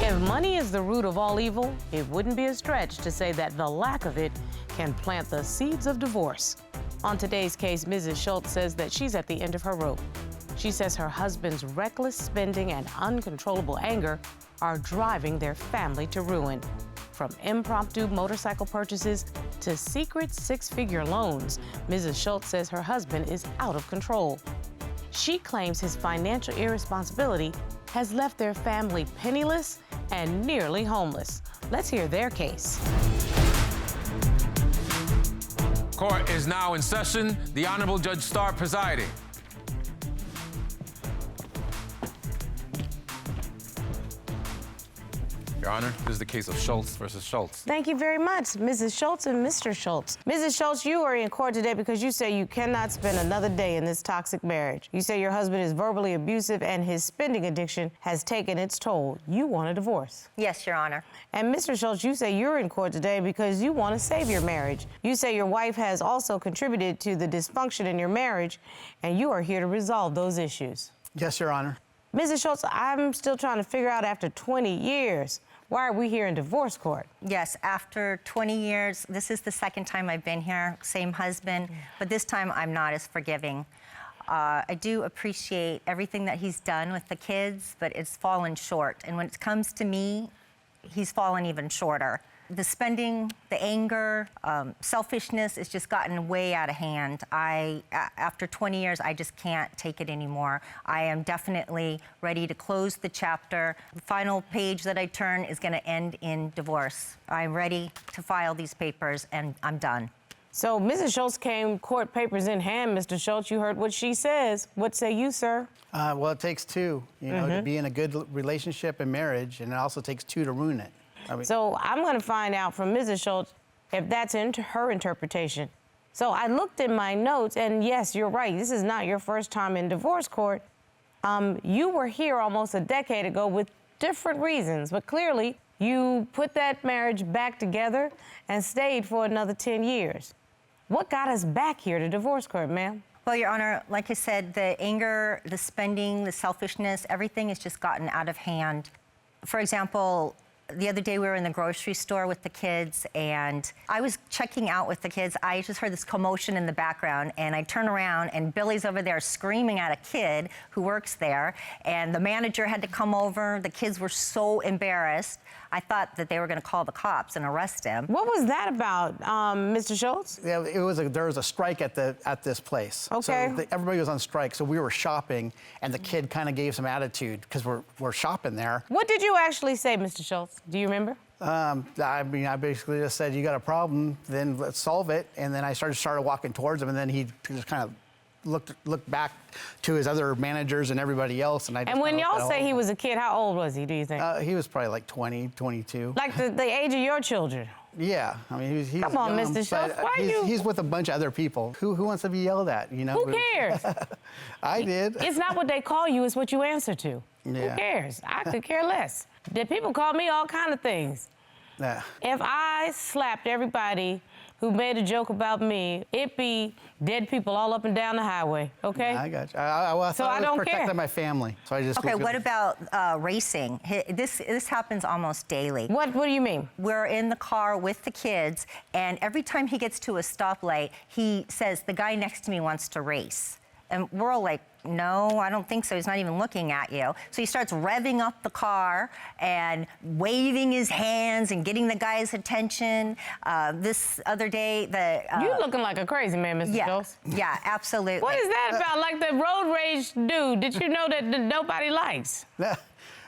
If money is the root of all evil, it wouldn't be a stretch to say that the lack of it can plant the seeds of divorce. On today's case, Mrs. Schults says that she's at the end of her rope. She says her husband's reckless spending and uncontrollable anger are driving their family to ruin. From impromptu motorcycle purchases to secret six-figure loans, Mrs. Schults says her husband is out of control. She claims his financial irresponsibility has left their family penniless and nearly homeless. Let's hear their case. Court is now in session. The Honorable Judge Starr presiding. Your Honor, this is the case of Schults versus Schults. Thank you very much, Mrs. Schults and Mr. Schults. Mrs. Schults, you are in court today because you say you cannot spend another day in this toxic marriage. You say your husband is verbally abusive and his spending addiction has taken its toll. You want a divorce. Yes, Your Honor. And Mr. Schults, you say you're in court today because you want to save your marriage. You say your wife has also contributed to the dysfunction in your marriage, and you are here to resolve those issues. Yes, Your Honor. Mrs. Schults, I'm still trying to figure out after 20 years, why are we here in divorce court? Yes, after 20 years, this is the second time I've been here, same husband, but this time I'm not as forgiving. I do appreciate everything that he's done with the kids, but it's fallen short. And when it comes to me, he's fallen even shorter. The spending, the anger, selfishness has just gotten way out of hand. After 20 years, I just can't take it anymore. I am definitely ready to close the chapter. The final page that I turn is going to end in divorce. I'm ready to file these papers, and I'm done. So Mrs. Schults came court papers in hand, Mr. Schults. You heard what she says. What say you, sir? Well, it takes two, to be in a good relationship and marriage, and it also takes two to ruin it. So I'm going to find out from Mrs. Schults if that's her interpretation. So I looked in my notes, and yes, you're right. This is not your first time in divorce court. You were here almost a decade ago with different reasons, but clearly you put that marriage back together and stayed for another 10 years. What got us back here to divorce court, ma'am? Well, Your Honor, like I said, the anger, the spending, the selfishness, everything has just gotten out of hand. For example, the other day we were in the grocery store with the kids, and I was checking out with the kids. I just heard this commotion in the background, and I turn around, and Billy's over there screaming at a kid who works there, and the manager had to come over. The kids were so embarrassed. I thought that they were going to call the cops and arrest him. What was that about, Mr. Schults? Yeah, there was a strike at this place. Okay. So everybody was on strike, so we were shopping, and the kid kind of gave some attitude because we're shopping there. What did you actually say, Mr. Schults? Do you remember? I basically just said, you got a problem, then let's solve it. And then I started walking towards him, and then he just kind of looked back to his other managers and everybody else. And when y'all say he was a kid, how old was he, do you think? He was probably like 20, 22. Like the age of your children? Yeah, I mean, he's Come on, young, Mr. Schults, he's with a bunch of other people. Who wants to be yelled at, Who cares? I did. It's not what they call you, it's what you answer to. Yeah. Who cares? I could care less. Did people call me all kind of things? Yeah. If I slapped everybody who made a joke about me, it'd be dead people all up and down the highway, okay? Yeah, I got you. I thought I was protecting my family, so I just... Okay, what about racing? This happens almost daily. What do you mean? We're in the car with the kids, and every time he gets to a stoplight, he says, the guy next to me wants to race. And we're all like, no, I don't think so. He's not even looking at you. So he starts revving up the car and waving his hands and getting the guy's attention. This other day, you looking like a crazy man, Mr. Schults. Yeah, absolutely. What is that about? Like the road rage dude that you know that nobody likes? Why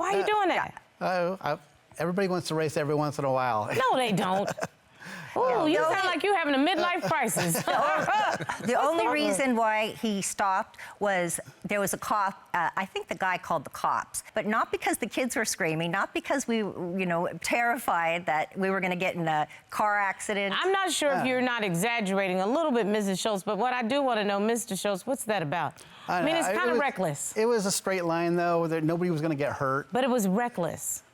are you doing that? Everybody wants to race every once in a while. No, they don't. Ooh, you sound like you're having a midlife crisis. The only reason why he stopped was there was a cop. I think the guy called the cops, but not because the kids were screaming, not because we, terrified that we were going to get in a car accident. I'm not sure if you're not exaggerating a little bit, Mrs. Schults, but what I do want to know, Mr. Schults, what's that about? I mean, it's kind of reckless. It was a straight line, though, that nobody was going to get hurt. But it was reckless.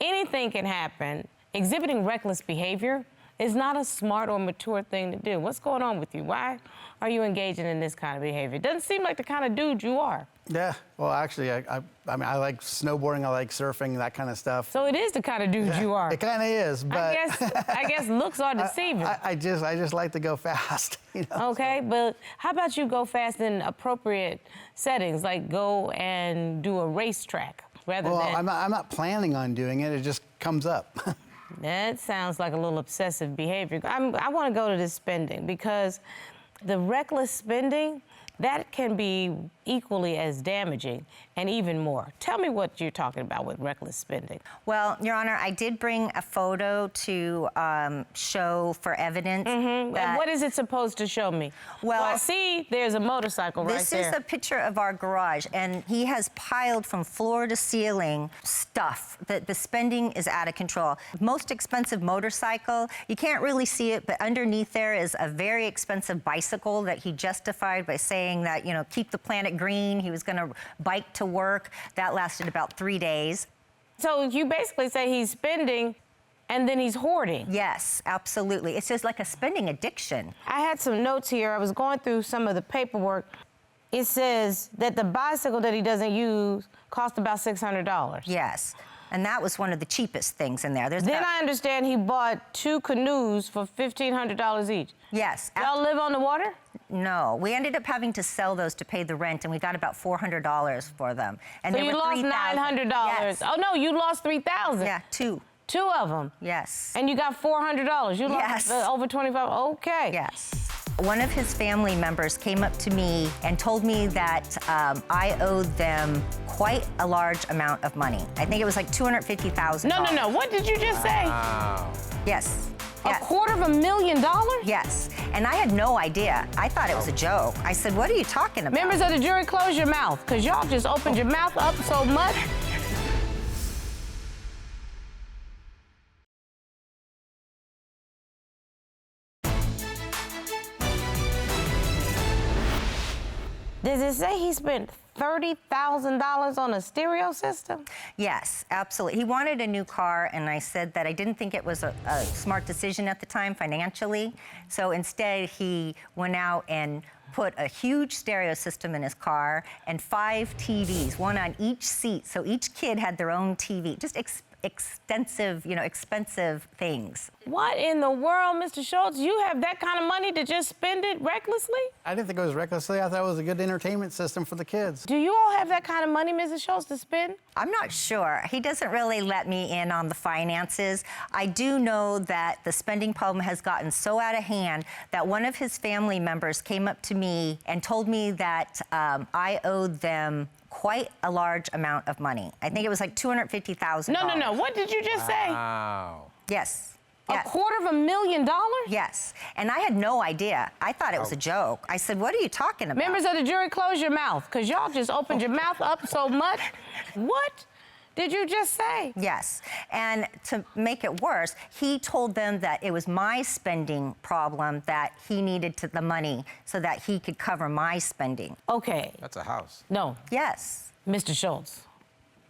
Anything can happen. Exhibiting reckless behavior is not a smart or mature thing to do. What's going on with you? Why are you engaging in this kind of behavior? It doesn't seem like the kind of dude you are. Yeah, well, actually, I mean, I like snowboarding, I like surfing, that kind of stuff. So it is the kind of dude you are. It kind of is, but I guess looks are deceiving. I just like to go fast. You know, okay, but how about you go fast in appropriate settings, like go and do a racetrack rather well, than... I'm not planning on doing it. It just comes up. That sounds like a little obsessive behavior. I want to go to this spending because the reckless spending, that can be equally as damaging and even more. Tell me what you're talking about with reckless spending. Well, Your Honor, I did bring a photo to show for evidence. And what is it supposed to show me? Well, I see there's a motorcycle right there. This is a picture of our garage, and he has piled from floor to ceiling stuff. The spending is out of control. Most expensive motorcycle, you can't really see it, but underneath there is a very expensive bicycle that he justified by saying that, you know, keep the planet green. He was going to bike to work. That lasted about 3 days. So you basically say he's spending and then he's hoarding. Yes, absolutely. It's just like a spending addiction. I had some notes here. I was going through some of the paperwork. It says that the bicycle that he doesn't use cost about $600. Yes. And that was one of the cheapest things in there. Then I understand he bought 2 canoes for $1,500 each. Yes. Y'all live on the water? No. We ended up having to sell those to pay the rent, and we got about $400 for them. And so they you were lost $3,000. $900. Yes. Oh, no, you lost $3,000. Yeah, 2. 2 of them? Yes. And you got $400. You Yes. lost over $25. Okay. Yes. One of his family members came up to me and told me that I owed them quite a large amount of money. I think it was like $250,000. No. What did you just say? Wow. Yes. Yes. $250,000? Yes. And I had no idea. I thought it was a joke. I said, what are you talking about? Members of the jury, close your mouth, because y'all just opened your mouth up so much. Does it say he spent $30,000 on a stereo system? Yes, absolutely. He wanted a new car, and I said that I didn't think it was a smart decision at the time financially. So instead, he went out and put a huge stereo system in his car and 5 TVs, one on each seat. So each kid had their own TV. Just extensive, you know, expensive things. What in the world, Mr. Schultz? You have that kind of money to just spend it recklessly? I didn't think it was recklessly. I thought it was a good entertainment system for the kids. Do you all have that kind of money, Mrs. Schultz, to spend? I'm not sure. He doesn't really let me in on the finances. I do know that the spending problem has gotten so out of hand that one of his family members came up to me and told me that I owed them quite a large amount of money. I think it was like $250,000. No. What did you just say? Wow. Yes. Yes. $250,000? Yes. And I had no idea. I thought it was a joke. I said, what are you talking about? Members of the jury, close your mouth, because y'all just opened your mouth up so much. What did you just say? Yes. And to make it worse, he told them that it was my spending problem, that he needed the money so that he could cover my spending. Okay. That's a house. No. Yes. Mr. Schultz,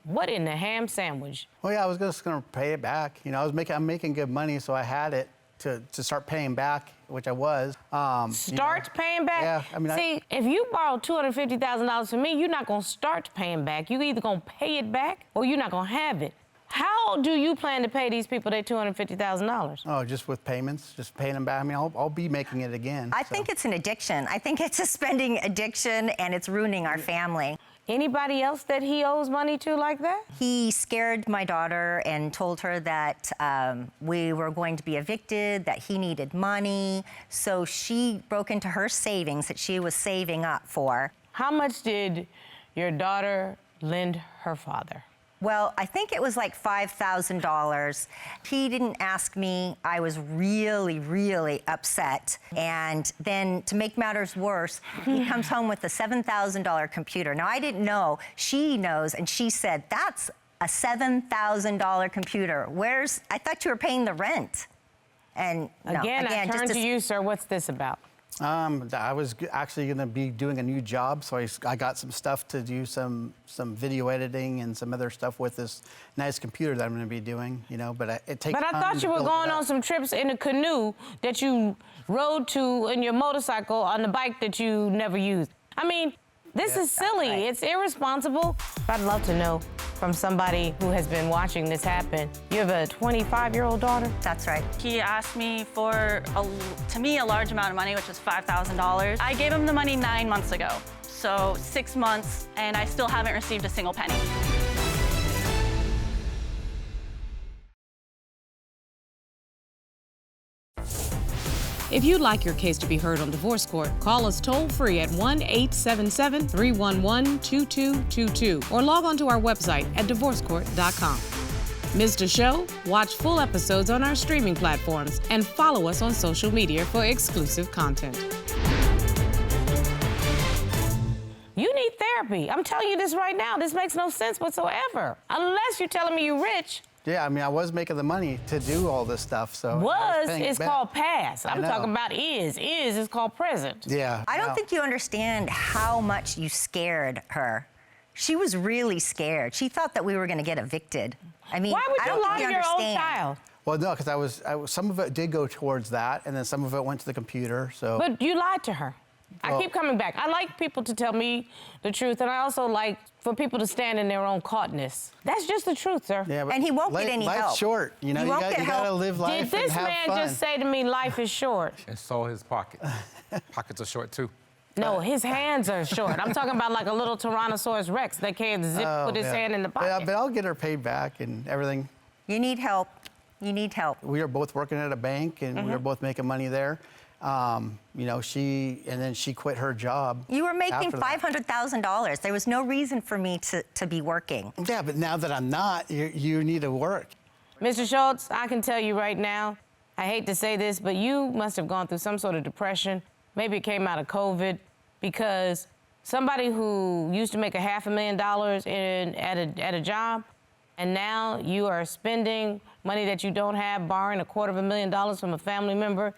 what in the ham sandwich? Well, yeah, I was just going to pay it back. You know, I'm making good money, so I had it to start paying back, which I was. Paying back? Yeah, I mean, See, if you borrow $250,000 from me, you're not going to start paying back. You're either going to pay it back or you're not going to have it. How do you plan to pay these people their $250,000? Oh, just with payments, just paying them back. I mean, I'll be making it again. I think it's an addiction. I think it's a spending addiction, and it's ruining our family. Anybody else that he owes money to like that? He scared my daughter and told her that we were going to be evicted, that he needed money. So she broke into her savings that she was saving up for. How much did your daughter lend her father? Well, I think it was like $5,000. He didn't ask me. I was really, really upset. And then to make matters worse, he comes home with a $7,000 computer. Now, I didn't know. She knows, and she said, that's a $7,000 computer. I thought you were paying the rent. And no, Again, I turn just to you, sir. What's this about? I was actually going to be doing a new job, so I got some stuff to do, some video editing and some other stuff with this nice computer that I'm going to be doing, you know, but it takes But I time thought to you were build it going up. on some trips in a canoe that you rode to in your motorcycle on the bike that you never used. I mean, this is silly. right. It's irresponsible. I'd love to know from somebody who has been watching this happen. You have a 25-year-old daughter? That's right. He asked me for, to me, a large amount of money, which was $5,000. I gave him the money 9 months ago, so 6 months, and I still haven't received a single penny. If you'd like your case to be heard on divorce court, call us toll-free at 1-877-311-2222 or log on to our website at divorcecourt.com. Missed a show? Watch full episodes on our streaming platforms and follow us on social media for exclusive content. You need therapy. I'm telling you this right now. This makes no sense whatsoever. Unless you're telling me you're rich. Yeah, I mean, I was making the money to do all this stuff, so. I Was paying it is back. called past. I'm know. talking about is. Is called present. Yeah. I don't no. think you understand how much you scared her. She was really scared. She thought that we were going to get evicted. I mean, Why would I you don't lie think to you your own understand. child? Well, no, because I was, some of it did go towards that, and then some of it went to the computer, so. But you lied to her. I Well- keep coming back. I like people to tell me the truth, and I also like for people to stand in their own caughtness. That's just the truth, sir. Yeah, but And he won't get any life's help. short, you know. He won't get you gotta help. live life Did this and have man fun. just say to me, life is short? And so his pocket. Pockets are short too. No, his hands are short. I'm talking about like a little Tyrannosaurus Rex that can't zip, put his Yeah. hand in the Yeah, pocket. but I'll get her paid back and everything. You need help. You need help. We were both working at a bank, and we were both making money there. You know, and then she quit her job. You were making after that. $500,000. There was no reason for me to be working. Yeah, but now that I'm not, you need to work. Mr. Schultz, I can tell you right now, I hate to say this, but you must have gone through some sort of depression. Maybe it came out of COVID, because somebody who used to make $500,000 at a job, and now you are spending money that you don't have, borrowing $250,000 from a family member,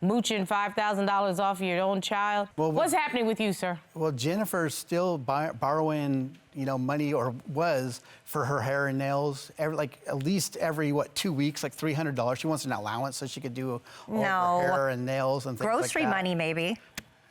mooching $5,000 off your own child. Well, What's happening with you, sir? Well, Jennifer's still borrowing, you know, money, or was, for her hair and nails, at least every 2 weeks, like $300. She wants an allowance so she could do all No. her hair and nails and things Grocery like that. money, maybe.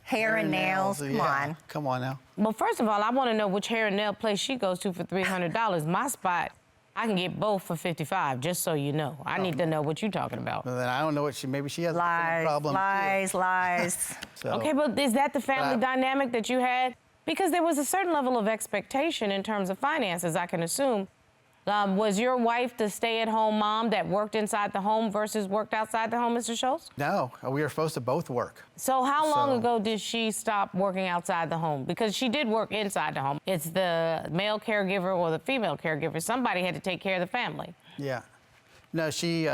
Hair and nails. Come yeah. on. Come on now. Well, first of all, I want to know which hair and nail place she goes to for $300. My spot, I can get both for $55, just so you know. I need to know what you're talking about. Well, then I don't know what maybe she has a Lies, problem. lies, lies. So, Okay, but is that the family But dynamic that you had? Because there was a certain level of expectation in terms of finances, I can assume. Was your wife the stay-at-home mom that worked inside the home versus worked outside the home, Mr. Schultz? No, we were supposed to both work. So how long So- ago did she stop working outside the home? Because she did work inside the home. It's the male caregiver or the female caregiver. Somebody had to take care of the family. Yeah. No, she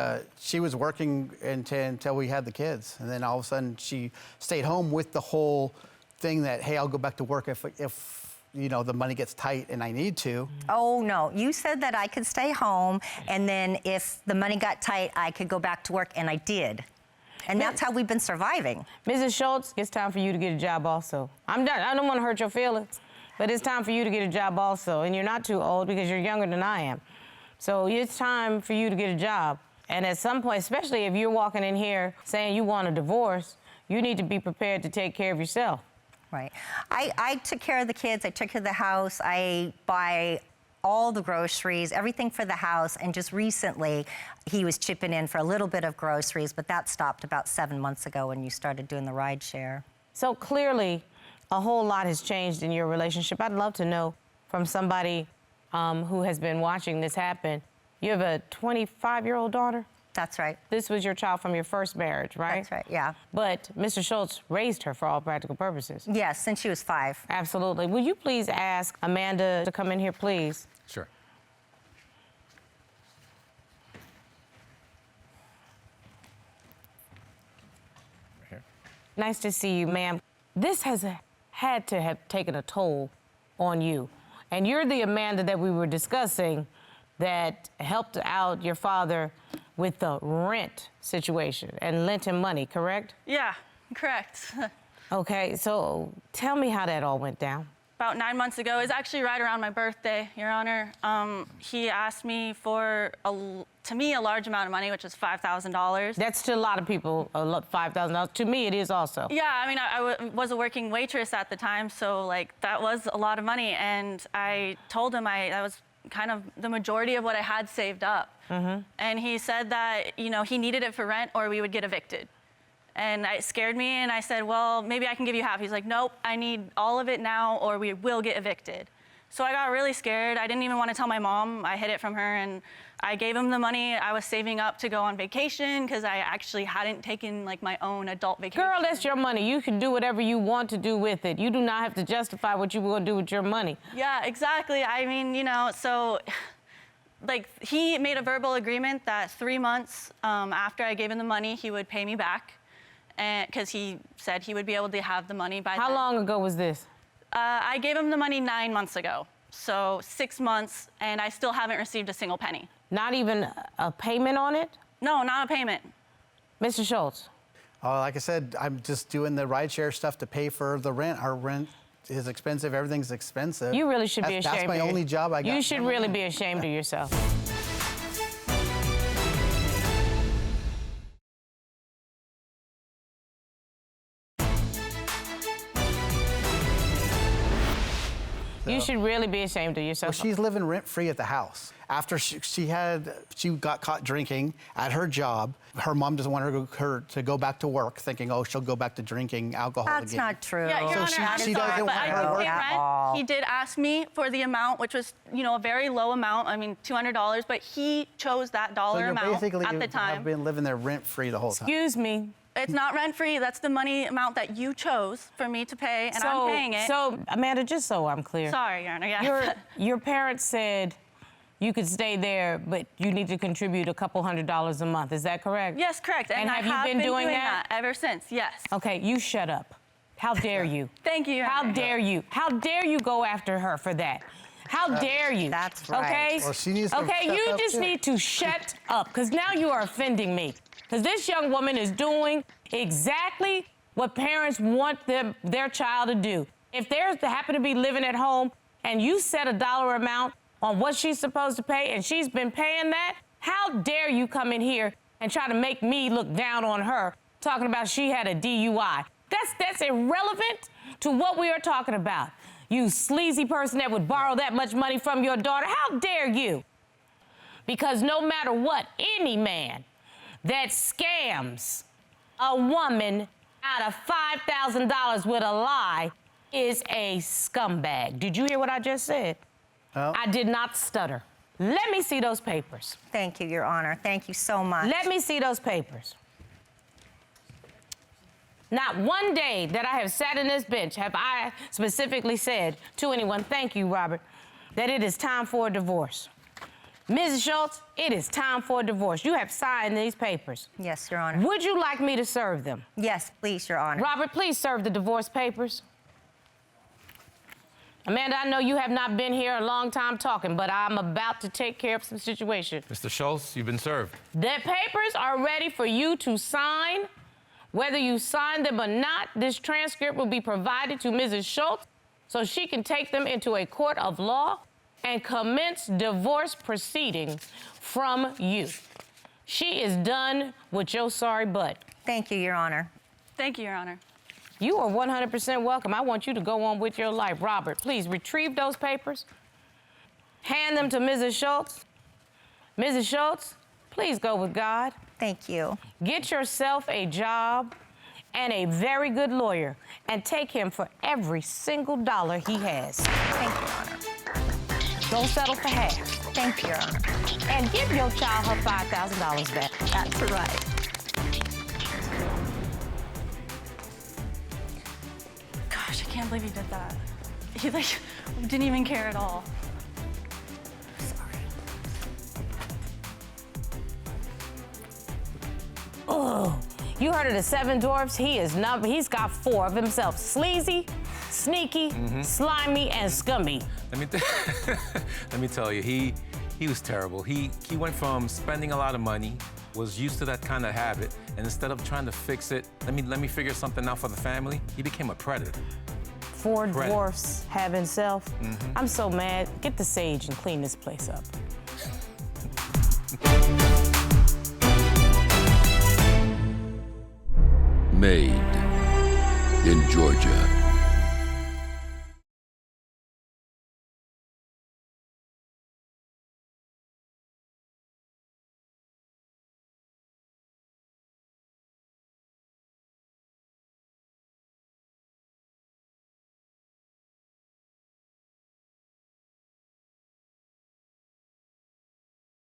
was working until we had the kids, and then all of a sudden she stayed home with the whole thing that, hey, I'll go back to work if you know, the money gets tight and I need to. Oh, no. You said that I could stay home, and then if the money got tight, I could go back to work, and I did. And that's how we've been surviving. Mrs. Schultz, it's time for you to get a job also. I'm done. I don't want to hurt your feelings, but it's time for you to get a job also. And you're not too old because you're younger than I am. So it's time for you to get a job. And at some point, especially if you're walking in here saying you want a divorce, you need to be prepared to take care of yourself. Right. I took care of the kids. I took care of the house. I buy all the groceries, everything for the house. And just recently, he was chipping in for a little bit of groceries, but that stopped about 7 months ago when you started doing the ride share. So clearly, a whole lot has changed in your relationship. I'd love to know from somebody who has been watching this happen. You have a 25-year-old daughter? That's right. This was your child from your first marriage, right? That's right, yeah. But Mr. Schultz raised her for all practical purposes. Yes, since she was 5. Absolutely. Will you please ask Amanda to come in here, please? Sure. Right here. Nice to see you, ma'am. This has had to have taken a toll on you. And you're the Amanda that we were discussing that helped out your father with the rent situation and lent him money, correct? Yeah. Correct. Okay, so tell me how that all went down. About 9 months ago, it was actually right around my birthday, Your Honor. He asked me for, to me, a large amount of money, which is $5,000. That's to a lot of people, $5,000. To me, it is also. Yeah, I mean, I was a working waitress at the time, so like that was a lot of money. And I told him that was kind of the majority of what I had saved up. And he said that, you know, he needed it for rent or we would get evicted. And it scared me, and I said, well, maybe I can give you half. He's like, nope, I need all of it now or we will get evicted. So I got really scared. I didn't even want to tell my mom. I hid it from her, and I gave him the money I was saving up to go on vacation because I actually hadn't taken like my own adult vacation. Girl, that's your money. You can do whatever you want to do with it. You do not have to justify what you will do with your money. Yeah, exactly. I mean, you know, so like he made a verbal agreement that 3 months after I gave him the money, he would pay me back. Because he said he would be able to have the money by then. How long ago was this? I gave him the money 9 months ago. So 6 months, and I still haven't received a single penny. Not even a payment on it? No, not a payment. Mr. Schultz. Like I said, I'm just doing the rideshare stuff to pay for the rent. Our rent is expensive. Everything's expensive. You really should be ashamed. That's my only job I got. You should really be ashamed of yourself. You should really be ashamed of yourself. Well, she's living rent-free at the house. After she got caught drinking at her job, her mom doesn't want her to go back to work, thinking, oh, she'll go back to drinking alcohol That's again. not true. Yeah, Your So Honor, she I'm doesn't sorry, want but her to I work did pay at rent. all. He did ask me for the amount, which was, you know, a very low amount. I mean, $200, but he chose that So dollar you're amount basically at the have time. been living there rent-free the whole time. Excuse me. It's not rent-free. That's the money amount that you chose for me to pay, and I'm paying it. So, Amanda, just so I'm clear. Sorry, Your Honor, yeah. Your parents said you could stay there, but you need to contribute a couple $100s a month. Is that correct? Yes, correct. And I have you have been doing that that? ever since, yes. Okay, you shut up. How dare you? Thank you, Your How Honor. dare you? How dare you go after her for that? How dare you? That's right. Okay? Well, she needs to okay, shut you up, just too. need to shut up, because now you are offending me. Because this young woman is doing exactly what parents want their child to do. If they happen to be living at home and you set a dollar amount on what she's supposed to pay and she's been paying that, how dare you come in here and try to make me look down on her, talking about she had a DUI. That's irrelevant to what we are talking about. You sleazy person that would borrow that much money from your daughter, how dare you? Because no matter what, any man that scams a woman out of $5,000 with a lie is a scumbag. Did you hear what I just said? Oh. I did not stutter. Let me see those papers. Thank you, Your Honor. Thank you so much. Let me see those papers. Not one day that I have sat in this bench have I specifically said to anyone, thank you, Robert, that it is time for a divorce. Mrs. Schultz, it is time for a divorce. You have signed these papers. Yes, Your Honor. Would you like me to serve them? Yes, please, Your Honor. Robert, please serve the divorce papers. Amanda, I know you have not been here a long time talking, but I'm about to take care of some situation. Mr. Schultz, you've been served. The papers are ready for you to sign. Whether you sign them or not, this transcript will be provided to Mrs. Schultz so she can take them into a court of law and commence divorce proceedings from you. She is done with your sorry butt. Thank you, Your Honor. Thank you, Your Honor. You are 100% welcome. I want you to go on with your life. Robert, please retrieve those papers. Hand them to Mrs. Schultz. Mrs. Schultz, please go with God. Thank you. Get yourself a job and a very good lawyer and take him for every single dollar he has. Thank you, Your Honor. Don't settle for half. Thank you, Your Honor. And give your child her $5,000 back. That's right. Gosh, I can't believe he did that. He like didn't even care at all. Sorry. Oh, you heard of the seven dwarfs? He's got four of himself. Sleazy, sneaky, slimy, and scummy. Let me tell you, he was terrible. He went from spending a lot of money was used to that kind of habit, and instead of trying to fix it, let me figure something out for the family, he became a predator. 4 dwarfs having self. I'm so mad. Get the sage and clean this place up. Made in Georgia.